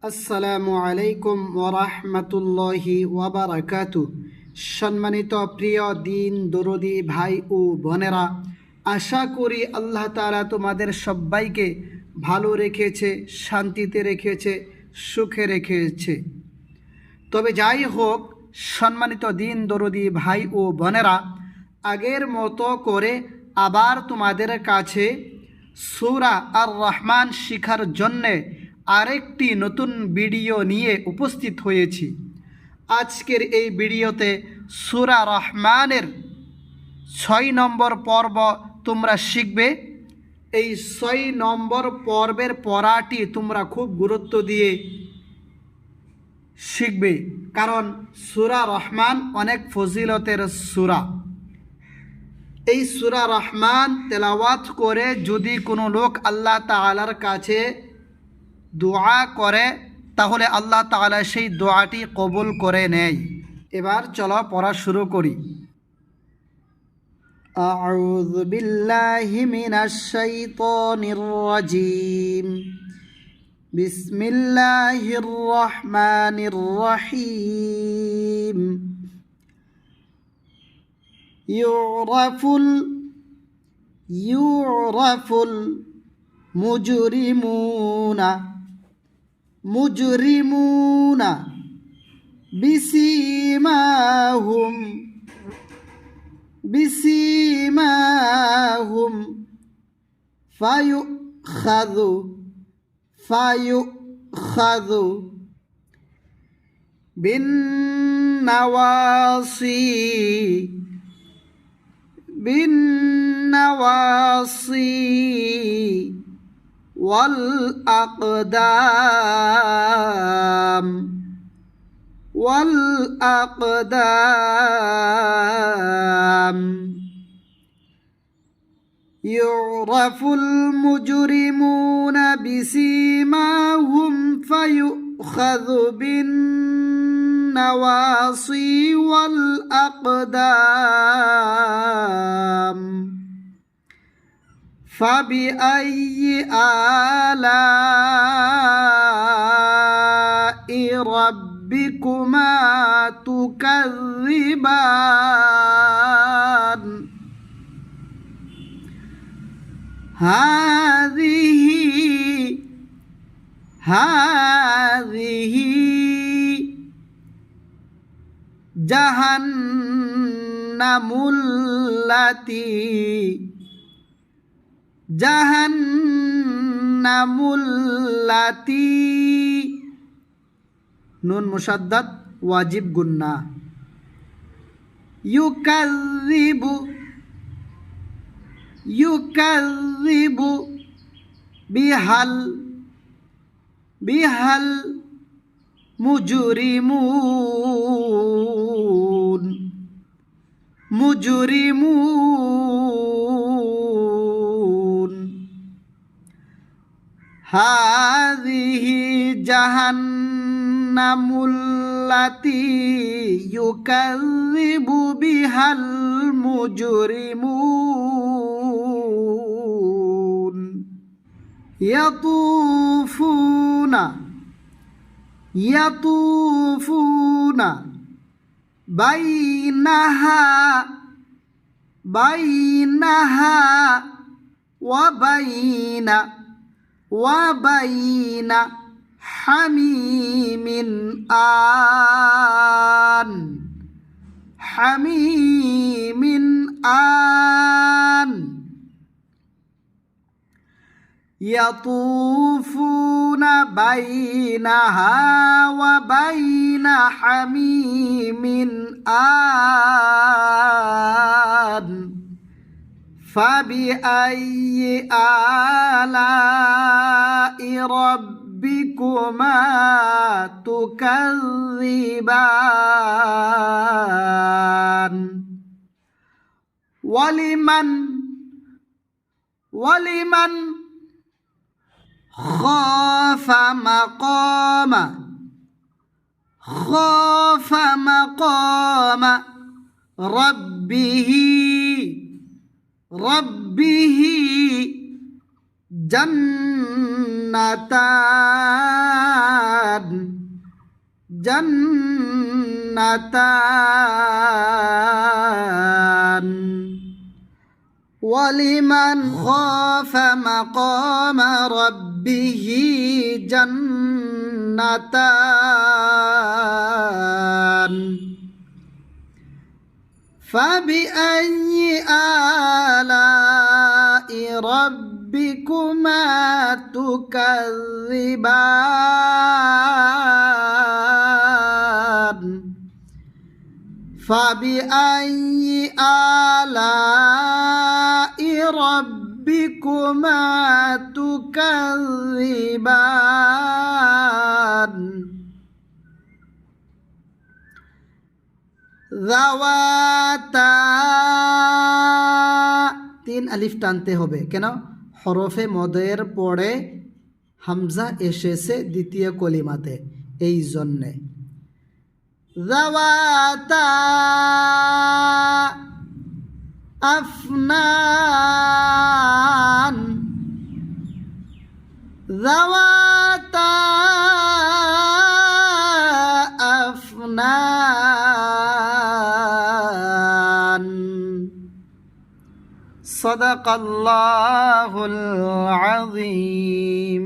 আসসালামু আলাইকুম ওয়ারাহমাতুল্লাহি ওয়াবারাকাতু। সম্মানিত প্রিয় দিন দরদি ভাই ও বোনেরা, আশা করি আল্লাহ তাআলা তোমাদের সবাইকে ভালো রেখেছে, শান্তিতে রেখেছে, সুখে রেখেছে। তবে যাই হোক, সম্মানিত দিন দরদি ভাই ও বোনেরা, আগের মতো করে আবার তোমাদের কাছে সূরা আর রহমান শিখার জন্যে আরেকটি নতুন ভিডিও নিয়ে উপস্থিত হয়েছি। আজকের এই ভিডিওতে সূরা রহমানের ৬ নম্বর পর্ব তোমরা শিখবে। এই ৬ নম্বর পর্বের পড়াটি তোমরা খুব গুরুত্ব দিয়ে শিখবে, কারণ সূরা রহমান অনেক ফজিলতের সূরা। এই সূরা রহমান তেলাওয়াত করে যদি কোনো লোক আল্লাহ তাআলার কাছে দোয়া করে, তাহলে আল্লাহ তাআলা সেই দোয়াটি কবুল করে নেয়। এবার চলো পড়া শুরু করি। আউযু বিল্লাহি মিনাশ শাইতানির রাজিম। বিসমিল্লাহির রহমানির রহিম। ইউরাফুল মুজরিমুনা বিসিমাহুম ফায়ুখাযু বিন্নাওয়াসি ওয়াল আকদাম। ইউরাফুল মুজরিমুনা বিসিমাহুম ফায়ুখাযু বিন্নাওয়াসি ওয়াল আকদাম। فبأي آلاء ربكما تكذبان هذه جهنم التي নুন মুশাদ্দাদ ওয়াজিব গুন্না। ইউকাযযিবু বিহাল মুজরিমুন। হাযিহি জাহান্নামুল্লাতী ইউকাযযিবু বিহাল মুজরিমুন। ইয়াতুফুনা বাইনাহা ওয়া বাইনা হামিমিন আন। ইয়াতুফুনা বাইনাহা ওয়া বাইনা হামিমিন আন। فبأي آلاء ربكما تكذبان ولمن خاف مقام ربه জান্নাতান জান্নাতান ওয়ালিমান খাফা মাকামা রাব্বিহি জান্নাতান فبأي آلاء ربكما تكذبان فبأي آلاء ربكما تكذبان যাওয়াতা তিন আলিফ টানতে হবে কেন হরফে মদের পরে হামজা এসেছে দ্বিতীয় কলিমাতে এই জন্যে যাওয়াতা আফনান যাওয়াতা আফনান صدق الله العظيم